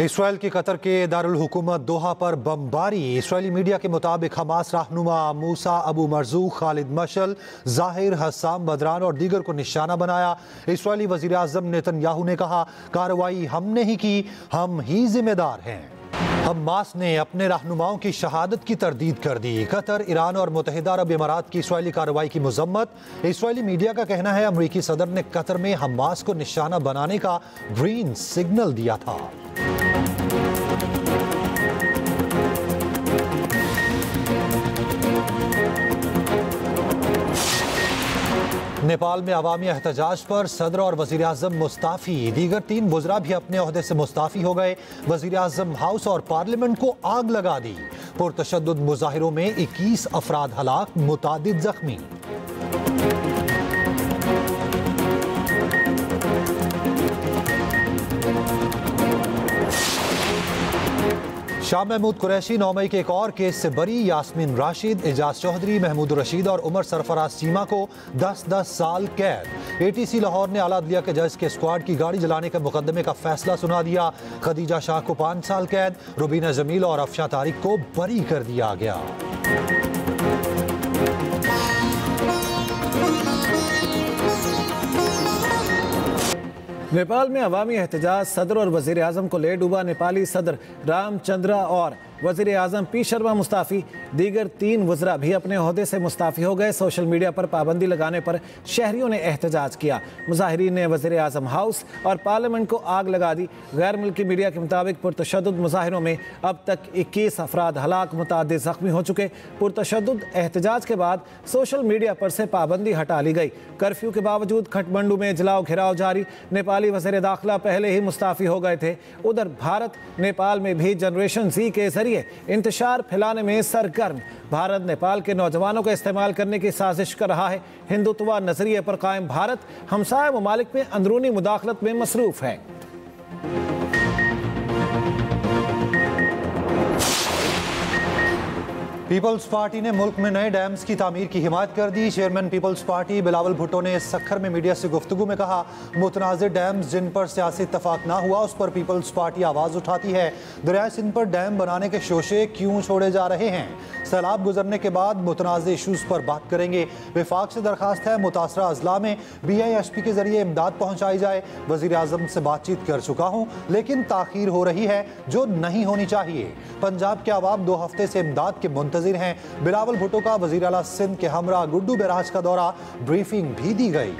Israel की Qatar के दारुल हुकूमत दोहा पर बमबारी। इसराइली मीडिया के मुताबिक हमास रहनुमा मूसा अबू मरजूक, खालिद मशल, जाहिर, हस्साम बदरान और दीगर को निशाना बनाया। इसराइली वजीर आजम नेतन्याहू ने कहा, कार्रवाई हमने ही की, हम ही जिम्मेदार हैं। हमास ने अपने रहनुमाओं की शहादत की तरदीद कर दी। कतर, ईरान और मुत्तहिदा अरब इमारात की इसराइली कार्रवाई की मजम्मत। इसराइली मीडिया का कहना है अमरीकी सदर ने कतर में हमास को निशाना बनाने का ग्रीन सिग्नल दिया था। नेपाल में अवामी एहतजाज पर सदर और वजीर आजम मुस्ताफी। दीगर 3 वज़रा भी अपने ओहदे से मुस्ताफी हो गए। वजीर आजम हाउस और पार्लियामेंट को आग लगा दी। पुरतशद्दुद मुजाहिरों में 21 अफराद हलाक, मुतादिद जख्मी। शाह महमूद कुरैशी 9 मई के एक और केस से बरी। यास्मीन राशिद, एजाज चौधरी, महमूद रशीद और उमर सरफराज चीमा को 10-10 साल कैद। एटीसी लाहौर ने आला अदलिया के जज के स्क्वाड की गाड़ी जलाने के मुकदमे का फैसला सुना दिया। खदीजा शाह को 5 साल कैद, रुबीना जमील और अफशा तारिक को बरी कर दिया गया। नेपाल में अवामी एहतजाज, सदर और वजीर आजम को ले डूबा। नेपाली सदर रामचंद्रा और वजीर आजम पी शर्मा मुस्ताफ़ी। दीगर 3 वज़रा भी अपने ओहदे से मुस्ताफ़ी हो गए। सोशल मीडिया पर पाबंदी लगाने पर शहरियों ने एहतजाज किया। मुजाहिरीन ने वजीर आजम हाउस और पार्लियामेंट को आग लगा दी। गैर मुल्की मीडिया के मुताबिक पुरतशद्दुद मुजाहिरों में अब तक 21 अफराद हलाक, मुतादिद जख्मी हो चुके। पुरतशद्दुद एहतजाज के बाद सोशल मीडिया पर से पाबंदी हटा ली गई। कर्फ्यू के बावजूद खटमंडू में जलाओ घिराव जारी। नेपाली वज़ीर दाखिला पहले ही मुस्ताफ़ी हो गए थे। उधर भारत नेपाल में भी जनरेशन Z के जरिए इंतशार फैलाने में सरगर्म। भारत नेपाल के नौजवानों का इस्तेमाल करने की साजिश कर रहा है। हिंदुत्व नजरिए पर कायम भारत हमसाया ममालिक में अंदरूनी मुदाखलत में मसरूफ है। पीपल्स पार्टी ने मुल्क में नए डैम्स की तामीर की हिमायत कर दी। Chairman peoples party Bilawal Bhutto ने सक्खर में मीडिया से गुफ्तगू में कहा, मुतनाज़ डैम्स जिन पर सियासी इत्तफाक ना हुआ उस पर पीपल्स पार्टी आवाज़ उठाती है। दरियाए सिंध पर डैम बनाने के शोशे क्यों छोड़े जा रहे हैं? सैलाब गुजरने के बाद मुतनाज़ इशूज़ पर बात करेंगे। विफाक से दरखास्त है मुतासरा अजला में BISP के जरिए इमदाद पहुँचाई जाए। वज़ीर आज़म से बातचीत कर चुका हूँ लेकिन ताख़ीर हो रही है जो नहीं होनी चाहिए। पंजाब के अवाम 2 हफ्ते से इमदाद के मुंतज़िर हैं। बिलावल भुट्टो का वज़ीर आला सिंध के हमरा गुड्डू बैराज का दौरा, ब्रीफिंग भी दी गई।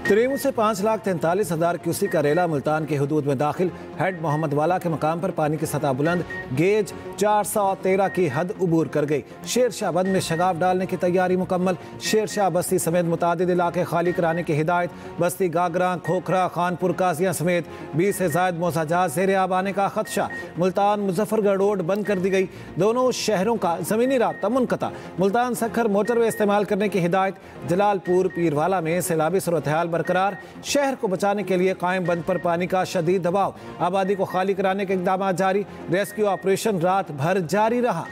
तरीमू से 5,43,000 क्यूसिक का रेला मुल्तान की हदूद में दाखिल। हेड मोहम्मद वाला के मकाम पर पानी की सतह बुलंद, गेज 413 की हद उबूर कर गई। शेर शाह बंद में शगाफ डालने की तैयारी मुकम्मल। शेर शाह बस्ती समेत मुतादिद इलाके खाली कराने की हिदायत। बस्ती, गागरा, खोखरा, खानपुर, काजिया समेत 20 से ज़ायद मोसाजात ज़ेर आब आने का खदशा। मुल्तान मुजफ्फरगढ़ रोड बंद कर दी गई। दोनों शहरों का ज़मीनी राब्ता मुनक़ता। मुल्तान सक्खर मोटरवे इस्तेमाल करने की हिदायत। जलालपुर पीरवाला में सैलाबी सूरत हाल बरकरार। शहर को बचाने के लिए कायम बंद पर पानी का शदीद दबाव। आबादी को खाली कराने के इक़दाम जारी। रेस्क्यू ऑपरेशन रात भर जारी रहा।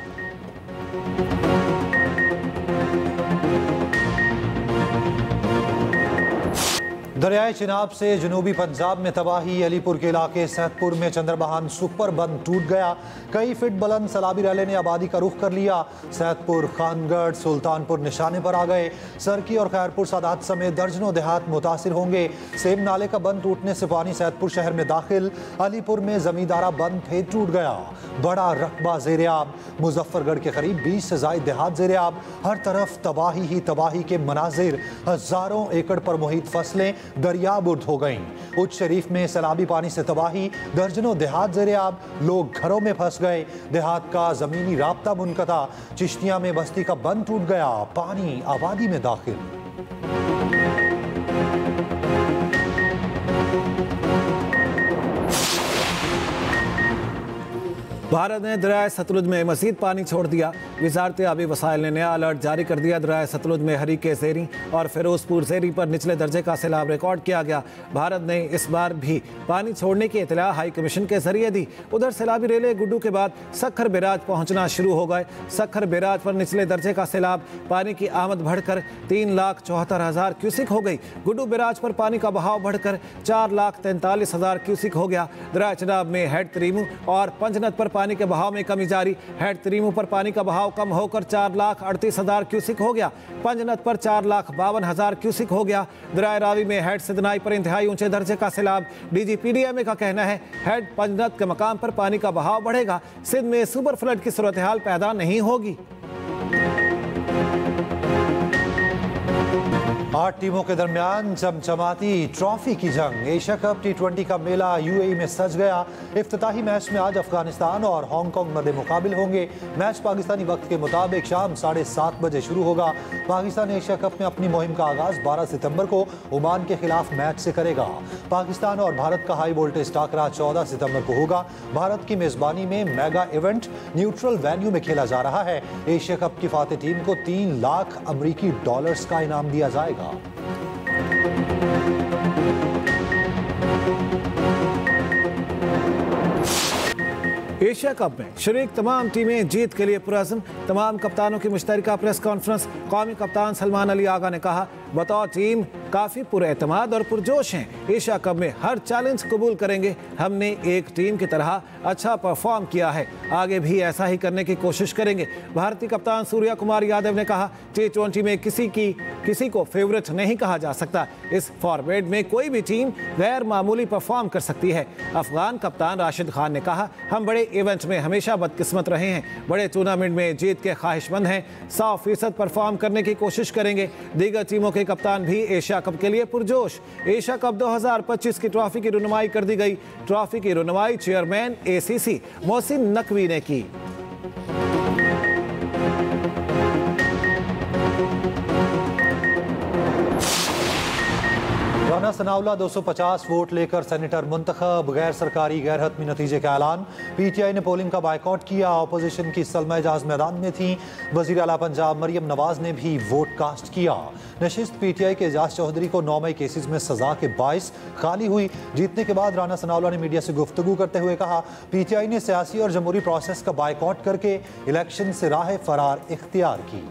दरियाए चिनाब से जनूबी पंजाब में तबाही। अलीपुर के इलाके सैदपुर में चंद्रबहान सुपर बंद टूट गया। कई फिट बुलंद सैलाबी रैले ने आबादी का रुख कर लिया। सैदपुर, खानगढ़, सुल्तानपुर निशाने पर आ गए। सरकी और खैरपुर सादात समेत दर्जनों देहात मुतासिर होंगे। सेम नाले का बंद टूटने से पानी सैदपुर शहर में दाखिल। अलीपुर में जमींदारा बंद फिर टूट गया। बड़ा रकबा ज़ेर-ए-आब। मुजफ्फरगढ़ के करीब 20 से ज़ायद देहात ज़ेर-ए-आब। हर तरफ तबाही ही तबाही के मनाजिर। हज़ारों एकड़ पर मुहित फसलें दरियाबुर्द हो गईं। उच्च शरीफ में सैलाबी पानी से तबाही, दर्जनों देहात ज़ेर-ए-आब। लोग घरों में फंस गए। देहात का ज़मीनी राब्ता मुनक़ता। चिश्तिया में बस्ती का बंद टूट गया, पानी आबादी में दाखिल। भारत ने दरियाए सतलुज में मजीद पानी छोड़ दिया। वजारत आबी वसाइल ने नया अलर्ट जारी कर दिया। दरियाए सतलुज में हरीके ज़ेरी और फिरोजपुर ज़ेरी पर निचले दर्जे का सैलाब रिकॉर्ड किया गया। भारत ने इस बार भी पानी छोड़ने की इतला हाई कमीशन के जरिए दी। उधर सैलाबी रेले गुड्डू के बाद सखर बैराज पहुंचना शुरू हो गए। सखर बैराज पर निचले दर्जे का सैलाब पानी की आमद बढ़कर 3,74,000 क्यूसिक हो गई। गुड्डू बैराज पर पानी का बहाव बढ़कर 4,43,000 क्यूसिक हो गया। दरिया चनाब में हेड तरीमू और पंजनत पर पानी के बहाव में कमी जारी। हेड तरीमू पर पानी का बहाव कम होकर 4,38,000 क्यूसिक हो गया। पंजनत पर 4,52,000 क्यूसिक हो गया। दरिया रावी में हेड सिदनाई पर इंतहाई ऊंचे दर्जे का सैलाब। DGPDMA का कहना है हेड पंजनत के मकाम पर पानी का बहाव बढ़ेगा। सिंध में सुपर फ्लड की सूरत हाल पैदा नहीं होगी। 8 टीमों के दरमियान चमचमाती ट्रॉफी की जंग। एशिया कप T20 का मेला UAE में सज गया। इफ्तिताही मैच में आज अफगानिस्तान और हांगकांग मद्दे मुकाबिल होंगे। मैच पाकिस्तानी वक्त के मुताबिक शाम 7:30 बजे शुरू होगा। पाकिस्तान एशिया कप में अपनी मुहिम का आगाज 12 सितंबर को ओमान के खिलाफ मैच से करेगा। पाकिस्तान और भारत का हाई वोल्टेज टाकरा 14 सितंबर को होगा। भारत की मेजबानी में मेगा इवेंट न्यूट्रल वेन्यू में खेला जा रहा है। एशिया कप की फातेह टीम को $3 लाख अमरीकी का इनाम दिया जाएगा। एशिया कप में शरीक तमाम टीमें जीत के लिए पुरअज़्म। तमाम कप्तानों की मुश्तरका प्रेस कॉन्फ्रेंस। कौमी कप्तान सलमान अली आगा ने कहा बतौर टीम काफ़ी पुरएतमाद और पुरजोश हैं। एशिया कप में हर चैलेंज कबूल करेंगे। हमने एक टीम की तरह अच्छा परफॉर्म किया है, आगे भी ऐसा ही करने की कोशिश करेंगे। भारतीय कप्तान सूर्या कुमार यादव ने कहा T20 में किसी को फेवरेट नहीं कहा जा सकता। इस फॉर्मेट में कोई भी टीम गैर मामूली परफॉर्म कर सकती है। अफगान कप्तान राशिद खान ने कहा हम बड़े इवेंट में हमेशा बदकिस्मत रहे हैं, बड़े टूर्नामेंट में जीत के ख्वाहिशमंद हैं, 100% परफॉर्म करने की कोशिश करेंगे। दीगर टीमों के कप्तान भी एशिया कप के लिए पुरजोश। एशिया कप 2025 की ट्रॉफी की रुनुमाई कर दी गई। ट्रॉफी की रुनुमाई चेयरमैन ACC मोहसिन नकवी ने की। राना सनाउल्लाह 250 वोट लेकर सेनेटर मुंतखब। गैर सरकारी गैर हतमी नतीजे का ऐलान। PTI ने पोलिंग का बायकॉट किया। अपोजिशन की सलमा एजाज मैदान में थी। वजीर आला पंजाब मरियम नवाज ने भी वोट कास्ट किया। नशिस्त PTI के एजाज चौधरी को 9 मई केसेस में सजा के बाइस खाली हुई। जीतने के बाद राना सनाउल्लाह ने मीडिया से गुफ्तगू करते हुए कहा PTI ने सियासी और जमहूरी प्रोसेस का बायकॉट करके इलेक्शन से राह फरार इख्तियार की।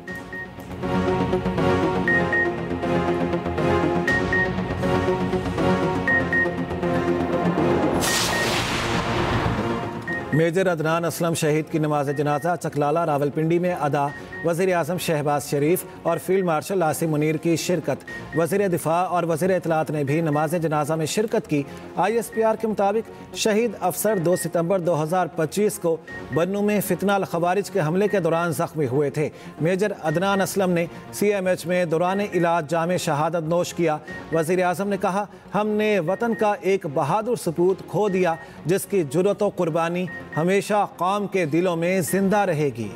मेजर अदनान असलम शहीद की नमाज जनाजा चकलाला रावलपिंडी में अदा। वज़ीर आज़म शहबाज शरीफ और फील्ड मार्शल आसिम मुनीर की शिरकत। वज़ीर दिफा और वज़ीर इत्तलात ने भी नमाज जनाजा में शिरकत की। ISPR के मुताबिक शहीद अफसर 2 सितंबर 2025 को बन्नू में फितना अल खवारिज के हमले के दौरान जख्मी हुए थे। मेजर अदनान असलम ने CMH में दौरान इलाज जामे शहादत नोश किया। वज़ीर आज़म ने कहा हमने वतन का एक बहादुर सपूत खो दिया जिसकी जुर्रत और कुर्बानी हमेशा कौम के दिलों में जिंदा रहेगी।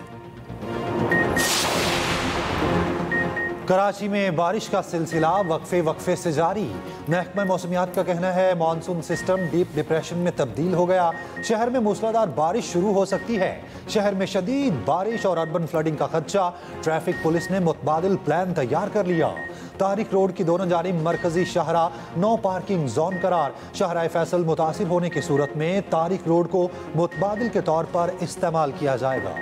कराची में बारिश का सिलसिला वक्फे से जारी। महकमा मौसमियात का कहना है मानसून सिस्टम डीप डिप्रेशन में तब्दील हो गया। शहर में मूसलाधार बारिश शुरू हो सकती है। शहर में शदीद बारिश और अर्बन फ्लडिंग का खदशा। ट्रैफिक पुलिस ने मुतबादिल प्लान तैयार कर लिया। तारिक रोड की दोनों जानिब मरकजी शाहरा नो पार्किंग जोन करार। शाहरा फैसल मुतासिर होने की सूरत में तारिक रोड को मुतबादिल के तौर पर इस्तेमाल किया जाएगा।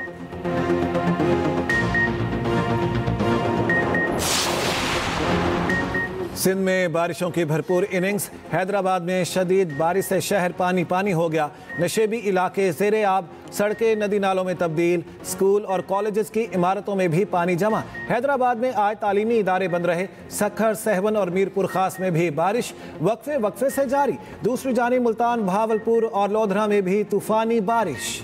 सिंध में बारिशों की भरपूर इनिंग्स। हैदराबाद में शदीद बारिश से शहर पानी पानी हो गया। नशेबी इलाके ज़ेरे आब, सड़कें नदी नालों में तब्दील। स्कूल और कॉलेजेस की इमारतों में भी पानी जमा। हैदराबाद में आज तालीमी इदारे बंद रहे। सखर, सहवन और मीरपुर खास में भी बारिश वक्फे से जारी। दूसरी जानिब मुल्तान, भावलपुर और लोधरा में भी तूफानी बारिश।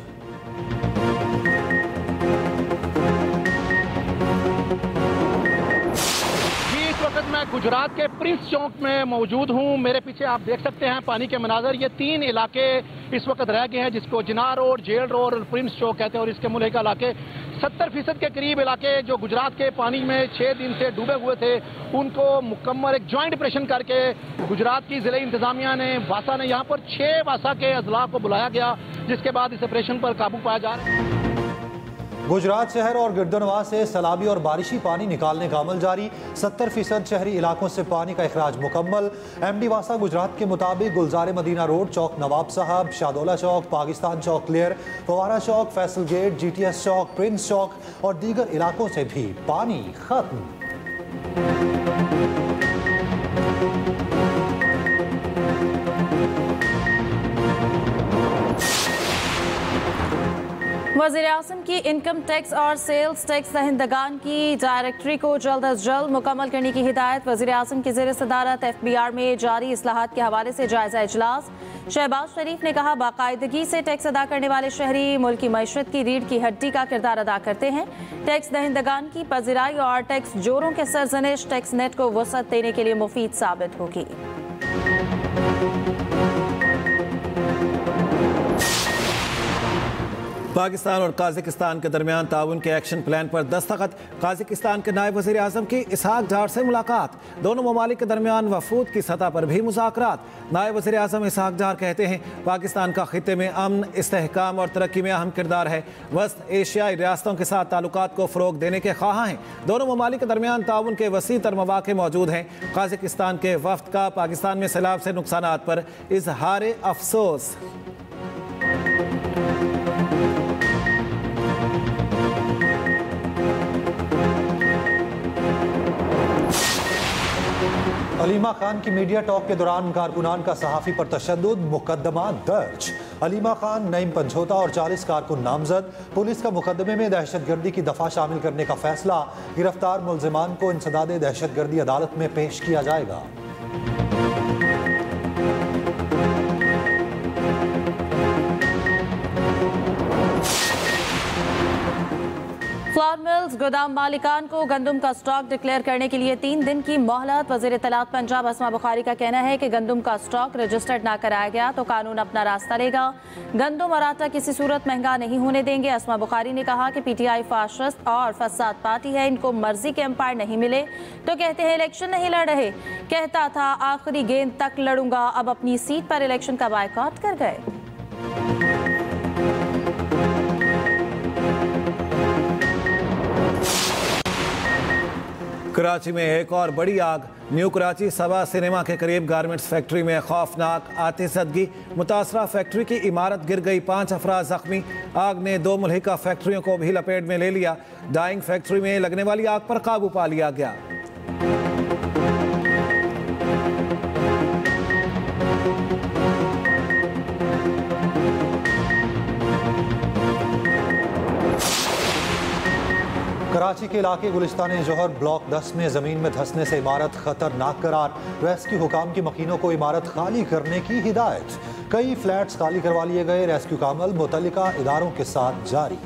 मैं गुजरात के प्रिंस चौक में मौजूद हूं। मेरे पीछे आप देख सकते हैं पानी के मनाजर। ये 3 इलाके इस वक्त रह गए हैं जिसको जिना रोड, जेल रोड और प्रिंस चौक कहते हैं। और इसके मुल्क इलाके 70% के करीब इलाके जो गुजरात के पानी में 6 दिन से डूबे हुए थे उनको मुकम्मल एक ज्वाइंट ऑपरेशन करके गुजरात की जिले इंतजामिया ने वासा ने यहाँ पर 6 वासा के अजला को बुलाया गया जिसके बाद इस ऑपरेशन पर काबू पाया जा रहा है। गुजरात शहर और गिरदनवा से सैलाबी और बारिशी पानी निकालने का अमल जारी। 70% शहरी इलाकों से पानी का इखराज मुकम्मल। MD वासा गुजरात के मुताबिक गुलजार मदीना रोड, चौक नवाब साहब, शादौला चौक, पाकिस्तान चौक क्लियर, फवारा चौक, फैसल गेट, GTS चौक, प्रिंस चौक और दीगर इलाकों से भी पानी खत्म। वज़ीर आज़म की इनकम टैक्स और सेल्स टैक्स दहिंदगान की डायरेक्टरी को जल्द अज जल्द मुकम्मल करने की हिदायत। वज़ीर आज़म की ज़ेर सदारत FBR में जारी इस्लाहात के हवाले से जायजा इजलास। शहबाज शरीफ ने कहा, बाकायदगी से टैक्स अदा करने वाले शहरी मुल्क की मईशत की रीढ़ की हड्डी का किरदार अदा करते हैं। टैक्स दहिंदगान की पजीराई और टैक्स जोरों के सरजनिश टैक्स नेट को वसअत देने के लिए मुफीद साबित होगी। पाकिस्तान और काज़िकिस्तान के दरमियान ताउन के एक्शन प्लान पर दस्तखत। काज़िकिस्तान के नायब वज़ीर आज़म की इसहाक डार से मुलाकात। दोनों ममालिक के दरमियान वफूद की सतह पर भी मुज़ाकरात। नायब वज़ीर आज़म इसहाक डार कहते हैं, पाकिस्तान का खित्ते में अमन, इस्तेहकाम और तरक्की में अहम किरदार है। वस्त एशियाई रियासतों के साथ ताल्लुकात को फ़रोग देने के ख्वाह हैं। दोनों ममालिक के दरमियान ताउन के वसी तर मवाक़े मौजूद हैं। काज़िकिस्तान के वफ़द का पाकिस्तान में सैलाब से नुकसानात पर इजहार अफसोस। अलीमा खान की मीडिया टॉक के दौरान कारकुनान का सहाफ़ी पर तशद्दुद, मुकदमा दर्ज। अलीमा खान, नईम पंचोता और 40 कारकुन नामजद। पुलिस का मुकदमे में दहशतगर्दी की दफ़ा शामिल करने का फैसला। गिरफ्तार मुल्जिमान को इंसदाद दहशतगर्दी अदालत में पेश किया जाएगा। फ्लावर मिल्स गोदाम मालिकान को गंदम का स्टॉक डिक्लेयर करने के लिए 3 दिन की मोहलत। वज़ीर इत्तलात पंजाब अस्मा बुखारी का कहना है कि गंदम का स्टॉक रजिस्टर्ड ना कराया गया तो कानून अपना रास्ता लेगा। गंदम और आटा किसी सूरत महंगा नहीं होने देंगे। अस्मा बुखारी ने कहा कि PTI फाशिस्ट और फसाद पार्टी है, इनको मर्जी के एम्पायर नहीं मिले तो कहते हैं इलेक्शन नहीं लड़ रहे। कहता था आखिरी गेंद तक लड़ूंगा, अब अपनी सीट पर इलेक्शन का बायकॉट कर गए। कराची में एक और बड़ी आग। न्यू कराची सबा सिनेमा के करीब गारमेंट्स फैक्ट्री में खौफनाक आतिशबाजी। मुतासरा फैक्ट्री की इमारत गिर गई, 5 अफराद जख्मी। आग ने 2 मुल्हिका फैक्ट्रियों को भी लपेट में ले लिया। डाइंग फैक्ट्री में लगने वाली आग पर काबू पा लिया गया। कराची के इलाके गुलिस्तान जौहर ब्लॉक 10 में ज़मीन में धंसने से इमारत खतरनाक करार। रेस्क्यू हुकाम की मकीनों को इमारत खाली करने की हिदायत। कई फ्लैट्स खाली करवा लिए गए। रेस्क्यू का अमल मुतल्लिका इदारों के साथ जारी।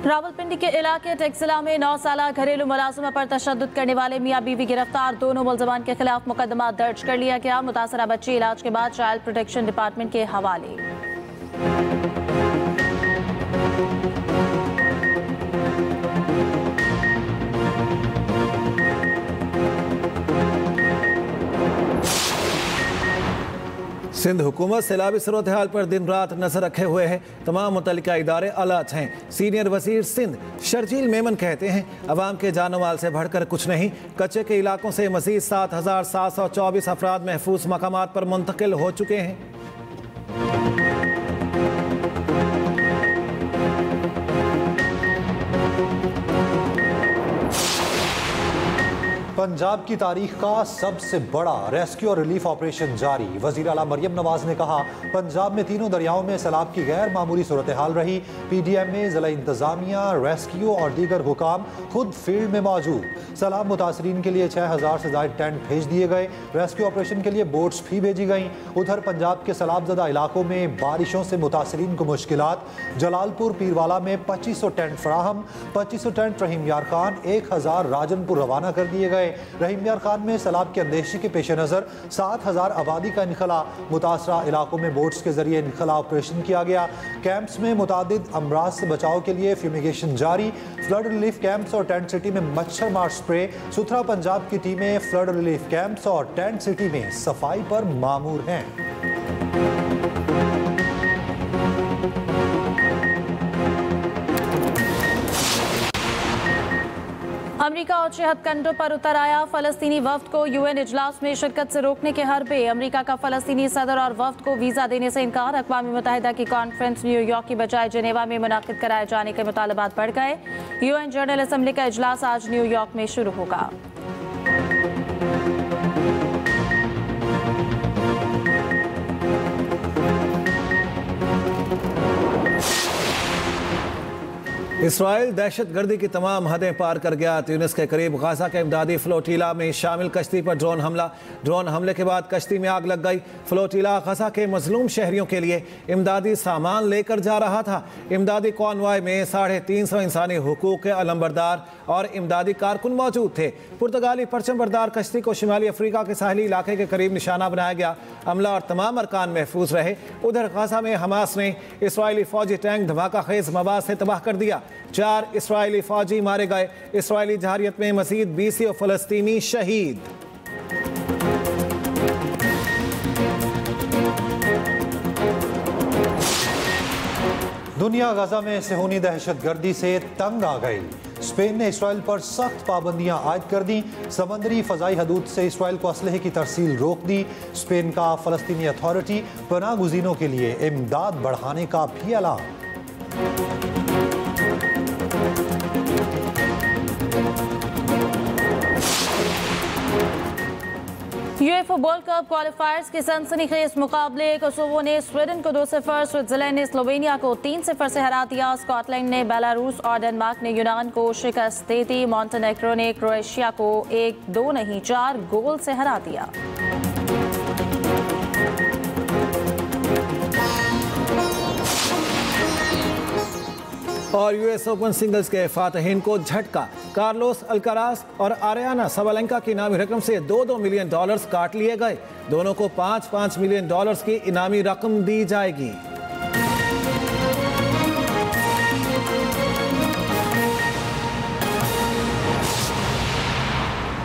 रावलपिंडी के इलाके टेक्सिला में 9 साला घरेलू मुलाजिमा पर तशद्दुद करने वाले मियाँ बीवी गिरफ्तार। दोनों मुल्जिमान के खिलाफ मुकदमा दर्ज कर लिया गया। मुतासरा बच्ची इलाज के बाद चाइल्ड प्रोटेक्शन डिपार्टमेंट के हवाले। सिंध हुकूमत सैलाबी सूरत हाल पर दिन रात नजर रखे हुए है। तमाम मुतल्लिका इदारे अलर्ट हैं। सीनियर वजीर सिंध शर्जील मेमन कहते हैं, अवाम के जानो माल से बढ़कर कुछ नहीं। कच्चे के इलाकों से मजीद 7,724 अफराद महफूज मकामात पर मुंतकिल हो चुके हैं। पंजाब की तारीख का सबसे बड़ा रेस्क्यू और रिलीफ ऑपरेशन जारी। वज़ीर आला मरियम नवाज ने कहा, पंजाब में तीनों दरियाओं में सैलाब की गैर मामूली सूरत हाल रही। PDM में ज़िला इंतजामिया, रेस्क्यू और दीगर हुकाम खुद फील्ड में मौजूद। सैलाब मुतासरीन के लिए 6,000 से ज़ायद टेंट भेज दिए गए। रेस्क्यू ऑपरेशन के लिए बोट्स भी भेजी गईं। उधर पंजाब के सैलाबज़दा इलाकों में बारिशों से मुतासरीन को मुश्किलात। जलालपुर पीरवाला में 2500 टेंट फराहम। 2500 टेंट रहीम यार खान, 1000 राजनपुर रवाना कर दिए गए। गए। रहीम यार खान में सैलाब के अंदेशे के पेश नज़र 7,000 आबादी का इनखला, मुतासरा इलाकों में बोट्स के जरिए इनखला ऑपरेशन किया गया। कैंप्स में मुतादिद अमराज से बचाव के लिए फ्यूमिगेशन जारी। फ्लड रिलीफ कैंप्स और टेंट सिटी में मच्छर मार स्प्रे। सुथरा पंजाब की टीमें फ्लड रिलीफ कैंप्स और टेंट सिटी में सफाई पर मामूर हैं। अमेरिका और 6 हथकंडों पर उतर आया। फलस्तीनी वफ्द को यूएन इजलास में शिरकत से रोकने के हरबे। अमेरिका का फलस्तीनी सदर और वफ्द को वीजा देने से इनकार। अक़वाम मुत्तहिदा की कॉन्फ्रेंस न्यूयॉर्क की बजाय जेनेवा में मुनाकिद कराए जाने के मुतालबात बढ़ गए। यूएन जनरल असम्बली का इजलास आज न्यूयॉर्क में शुरू होगा। इसराइल दहशतगर्दी की तमाम हदें पार कर गया। ट्यूनिस के करीब गाजा के इमदादी फ्लोटीला में शामिल कश्ती पर ड्रोन हमले के बाद कश्ती में आग लग गई। फ्लोटीला गाजा के मजलूम शहरियों के लिए इमदादी सामान लेकर जा रहा था। इमदादी कॉन्वॉय में 350 इंसानी हुकूक के अलंबरदार और इमदादी कारकुन मौजूद थे। पुर्तगाली परचम बरदार कश्ती को शिमाली अफ्रीका के साहली इलाके के करीब निशाना बनाया गया। अमला और तमाम अरकान महफूज रहे। उधर गाजा में हमास ने इसराइली फौजी टैंक धमाका खेज मवाद से तबाह कर दिया। 4 इसराइली फौजी मारे गए। इसराइली जहारियत में मजीद 20 फलस्तीनी शहीद। दुनिया गाजा में सेहूनी दहशतगर्दी से तंग आ गई। स्पेन ने इसराइल पर सख्त पाबंदियां आयद कर दी। समंदरी फजाई हदूद से इसराइल को असलहे की तरसील रोक दी। स्पेन का फलस्तीनी अथॉरिटी पनाह गुज़ीनों के लिए इमदाद बढ़ाने का भी ऐलान। यूएफए वर्ल्ड कप क्वालिफायर्स के सनसनीखेज मुकाबले। कोसोवो ने स्वीडन को 2-0, स्विट्जरलैंड ने स्लोवेनिया को 3-0 से हरा दिया। स्कॉटलैंड ने बेलारूस और डेनमार्क ने यूनान को शिकस्त दे दी। मॉन्टेनेग्रो ने क्रोएशिया को 1-2 नहीं 4 गोल से हरा दिया। और यूएस ओपन सिंगल्स के फातहीन को झटका। कार्लोस अल्काराज और आरियाना साबालेंका की इनामी रकम से $2-2 मिलियन काट लिए गए। दोनों को $5-5 मिलियन की इनामी रकम दी जाएगी।